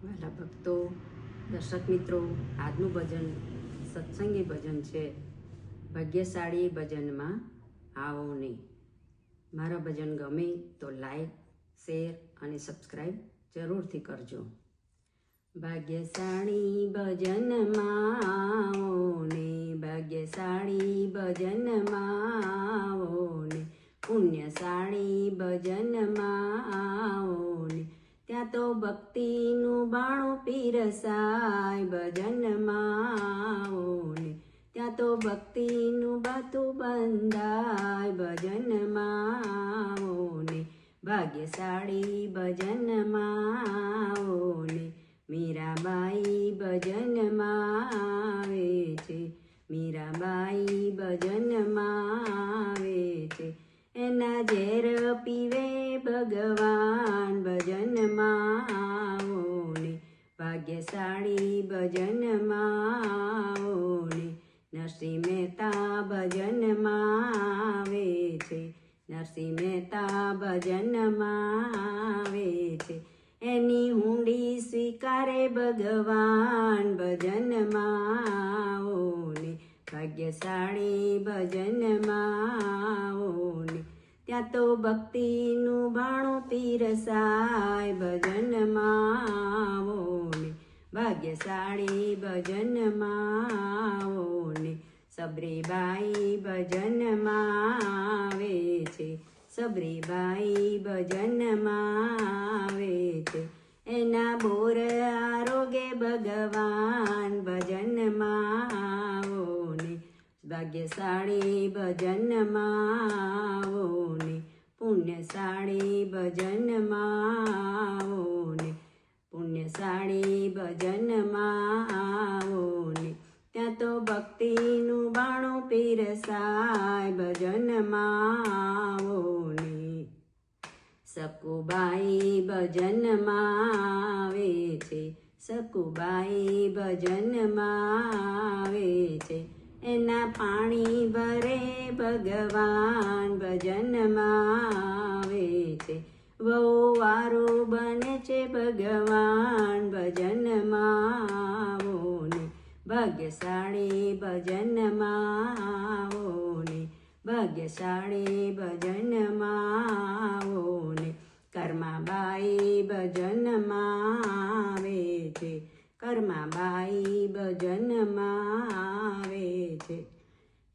વાલા ભક્તો, દર્શક મિત્રો, આજનું ભજન સત્સંગી ભજન છે. ભાગ્યશાળી ભજનમાં આવો નહીં. મારા ભજન ગમે તો લાઈક, શેર અને સબસ્ક્રાઈબ જરૂરથી કરજો. ભાગ્યશાળી ભજનમાં આવો ને, ભાગ્યશાળી ભજનમાં આવો ને, પુણ્યશાળી ભજનમાં આવો ને, ત્યાં તો ભક્તિનું બાણું પીરસાય. ભજનમાં આવો ને, ત્યાં તો ભક્તિનું બાતું બંધાય. ભજનમાં આવો ને, ભાગ્યશાળી ભજનમાં આવો ને. મીરાબાઈ ભજનમાં આવે છે, મીરાબાઈ ભજનમાં આવે છે. એના ઝેર પીવે ભગવાન. ભજનમાં આવો ને, ભાગ્યશાળી ભજનમાં આવો ને. નરસિંહ મહેતા ભજનમાં આવે છે, નરસિંહ મહેતા ભજનમાં આવે છે. એની હુંડી સ્વીકારે ભગવાન. ભજનમાં આવો ને, ભાગ્યશાળી ભજનમાં આવો ને, ત્યાં તો ભક્તિનું બાણું પીરસાય. ભજનમાં આવો ને, ભાગ્યશાળી ભજનમાં આવો ને. સબરીબાઈ ભજનમાં આવે છે, સબરીબાઈ ભજનમાં આવે છે. એના બોર આરોગે ભગવાન. ભજનમાં આવો ને, ભાગ્યશાળી ભજનમાં આવો ને. પુણ્યશાળી ભજનમાં આવો ને, પુણ્યશાળી ભજનમાં આવો ને. ત્યાં તો ભક્તિનું બાણું પીરસાય. ભજનમાં આવો ને. સકુબાઈ ભજનમાં આવે છે, સકુબાઈ ભજનમાં આવે છે. એના પાણી ભરે ભગવાન. ભજનમાં આવે છે. વહુ વારું બને છે ભગવાન. ભજનમાં આવો ને, ભાગ્યશાળી ભજનમાં આવો ને, ભાગ્યશાળી ભજનમાં આવો ને. કર્માબાઈ ભજનમાં આવે છે, કર્માબાઈ ભજનમાં આવે છે.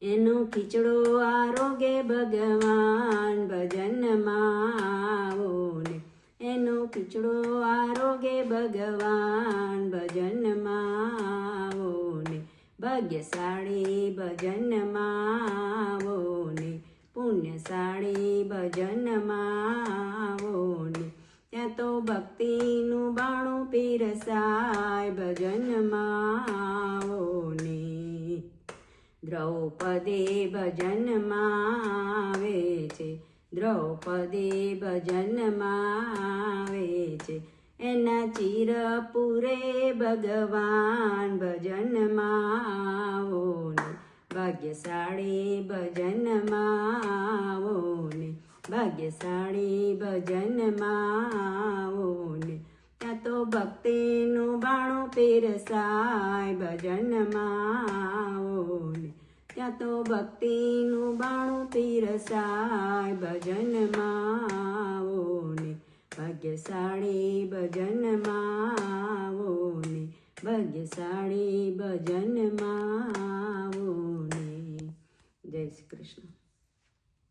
એનો ખીચડો આરોગે ભગવાન. ભજનમાં આવો ને, એનો ખીચડો આરોગે ભગવાન. ભજનમાં આવો ને, ભાગ્યશાળી ભજનમાં આવો ને. પુણ્યશાળી ભજનમાં આવો ને, ત્યાં તો ભક્તિનું બાણું પીરસાય. ભજનમાં આવો ને. દ્રૌપદી ભજનમાં આવે છે, દ્રૌપદી ભજનમાં આવે છે. એના ચીર પૂરે ભગવાન. ભજનમાં આવો ને, ભાગ્યશાળી ભજનમાં આવો ને, ભાગ્યશાળી ભજનમાં આવો ને. ત્યાં તો ભક્તિનું બાણું પીરસાય. ભજનમાં આવો ને, ત્યાં તો ભક્તિનું બાણું પીરસાય. ભજનમાં આવો ને, ભાગ્યશાળી ભજનમાં આવો ને, ભાગ્યશાળી ભજનમાં આવો ને. જય શ્રી કૃષ્ણ.